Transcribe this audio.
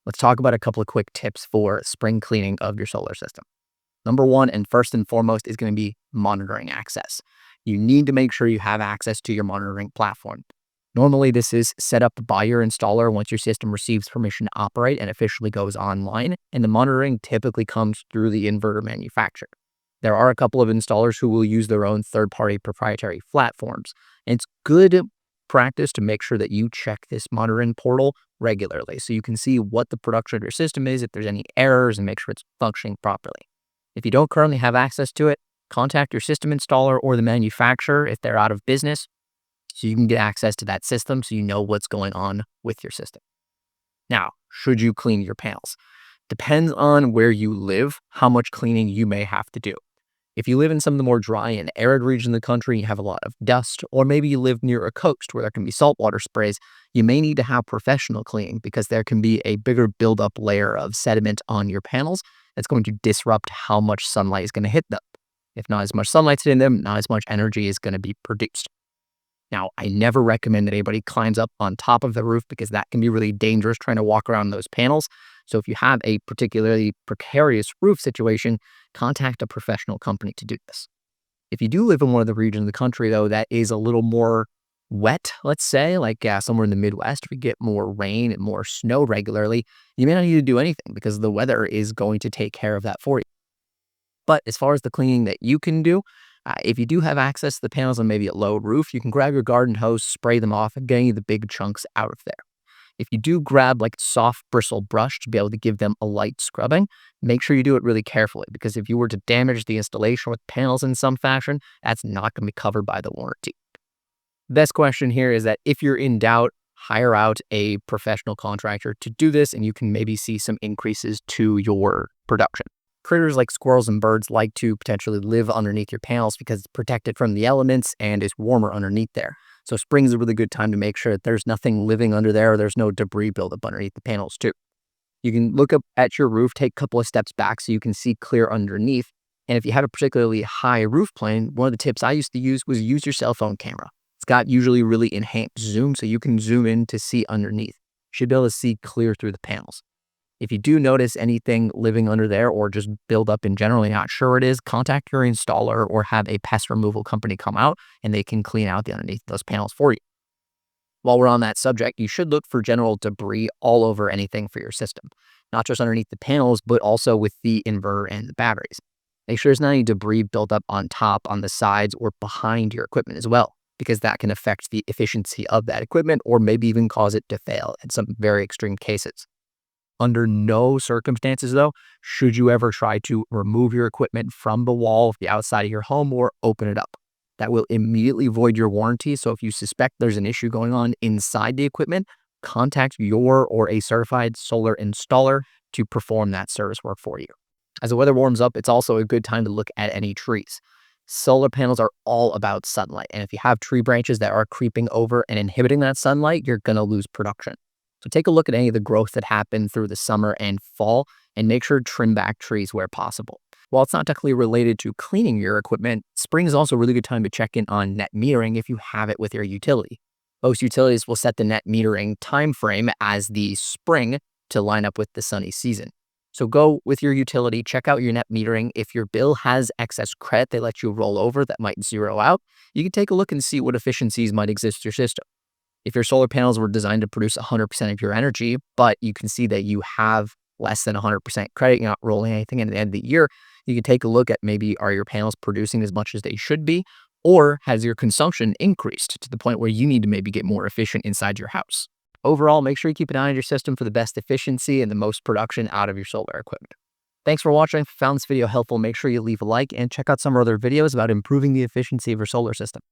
Let's talk about a couple of quick tips for spring cleaning of your solar system. Number one, and first and foremost, is going to be monitoring access. You need to make sure you have access to your monitoring platform. Normally, this is set up by your installer once your system receives permission to operate and officially goes online, and the monitoring typically comes through the inverter manufacturer. There are a couple of installers who will use their own third-party proprietary platforms, and it's good practice to make sure that you check this monitoring portal regularly so you can see what the production of your system is, if there's any errors, and make sure it's functioning properly. If you don't currently have access to it, contact your system installer or the manufacturer if they're out of business so you can get access to that system so you know what's going on with your system. Now, should you clean your panels? Depends on where you live, how much cleaning you may have to do. If you live in some of the more dry and arid regions of the country, you have a lot of dust, or maybe you live near a coast where there can be saltwater sprays, you may need to have professional cleaning because there can be a bigger buildup layer of sediment on your panels that's going to disrupt how much sunlight is going to hit them. If not as much sunlight's hitting them, not as much energy is going to be produced. Now, I never recommend that anybody climbs up on top of the roof because that can be really dangerous trying to walk around those panels. So if you have a particularly precarious roof situation, contact a professional company to do this. If you do live in one of the regions of the country, though, that is a little more wet, let's say, like somewhere in the Midwest, we get more rain and more snow regularly, you may not need to do anything because the weather is going to take care of that for you. But as far as the cleaning that you can do, if you do have access to the panels on maybe a low roof, you can grab your garden hose, spray them off, and get any of the big chunks out of there. If you do grab like soft bristle brush to be able to give them a light scrubbing, make sure you do it really carefully because if you were to damage the installation with panels in some fashion, that's not going to be covered by the warranty. The best question here is that if you're in doubt, hire out a professional contractor to do this and you can maybe see some increases to your production. Critters like squirrels and birds like to potentially live underneath your panels because it's protected from the elements and is warmer underneath there. So spring is a really good time to make sure that there's nothing living under there or there's no debris buildup underneath the panels too. You can look up at your roof, take a couple of steps back so you can see clear underneath. And if you have a particularly high roof plane, one of the tips I used to use was use your cell phone camera. It's got usually really enhanced zoom so you can zoom in to see underneath. You should be able to see clear through the panels. If you do notice anything living under there or just build up in general, you're not sure what it is, contact your installer or have a pest removal company come out and they can clean out the underneath those panels for you. While we're on that subject, you should look for general debris all over anything for your system, not just underneath the panels, but also with the inverter and the batteries. Make sure there's not any debris built up on top, on the sides, or behind your equipment as well, because that can affect the efficiency of that equipment or maybe even cause it to fail in some very extreme cases. Under no circumstances, though, should you ever try to remove your equipment from the wall of the outside of your home or open it up. That will immediately void your warranty. So if you suspect there's an issue going on inside the equipment, contact your or a certified solar installer to perform that service work for you. As the weather warms up, it's also a good time to look at any trees. Solar panels are all about sunlight. And if you have tree branches that are creeping over and inhibiting that sunlight, you're going to lose production. So take a look at any of the growth that happened through the summer and fall and make sure to trim back trees where possible. While it's not technically related to cleaning your equipment, spring is also a really good time to check in on net metering if you have it with your utility. Most utilities will set the net metering time frame as the spring to line up with the sunny season. So go with your utility, check out your net metering. If your bill has excess credit they let you roll over that might zero out, you can take a look and see what efficiencies might exist in your system. If your solar panels were designed to produce 100% of your energy, but you can see that you have less than 100% credit, you're not rolling anything at the end of the year, you can take a look at maybe are your panels producing as much as they should be, or has your consumption increased to the point where you need to maybe get more efficient inside your house. Overall, make sure you keep an eye on your system for the best efficiency and the most production out of your solar equipment. Thanks for watching. If you found this video helpful, make sure you leave a like and check out some other videos about improving the efficiency of your solar system.